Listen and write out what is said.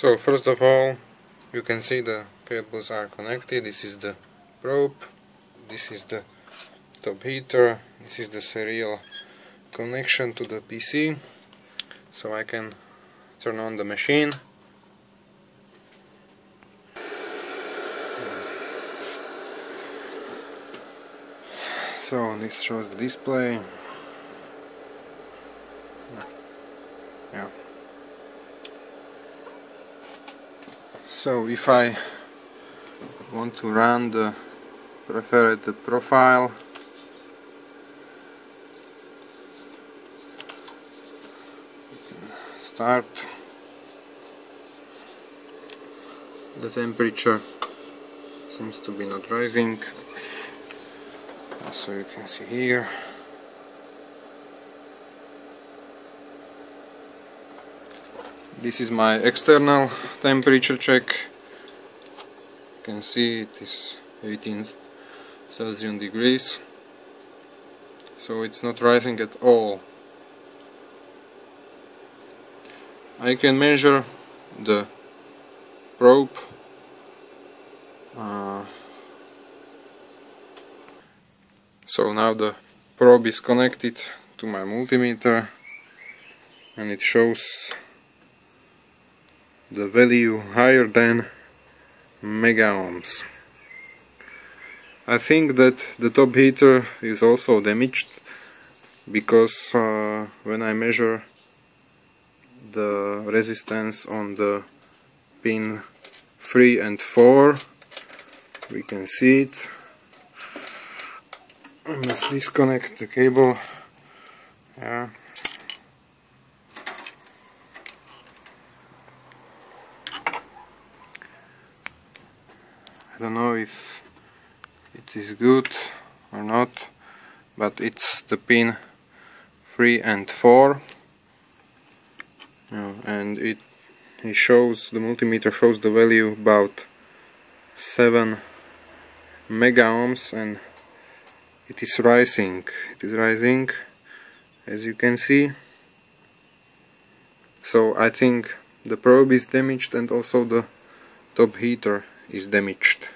So first of all, you can see the cables are connected. This is the probe, this is the top heater, this is the serial connection to the PC, so I can turn on the machine. So this shows the display. Yeah. So if I want to run the preferred profile, start. The temperature seems to be not rising, so you can see here. This is my external temperature check. You can see it is 18 Celsius degrees, so it's not rising at all. I can measure the probe so now the probe is connected to my multimeter and it shows the value higher than mega ohms. I think that the top heater is also damaged, because when I measure the resistance on the pin 3 and 4, we can see it. Let's disconnect the cable. Yeah. I don't know if it is good or not, but it's the pin 3 and 4. And it shows, the multimeter shows the value about 7 mega ohms, and it is rising. It is rising, as you can see. So I think the probe is damaged and also the top heater is damaged.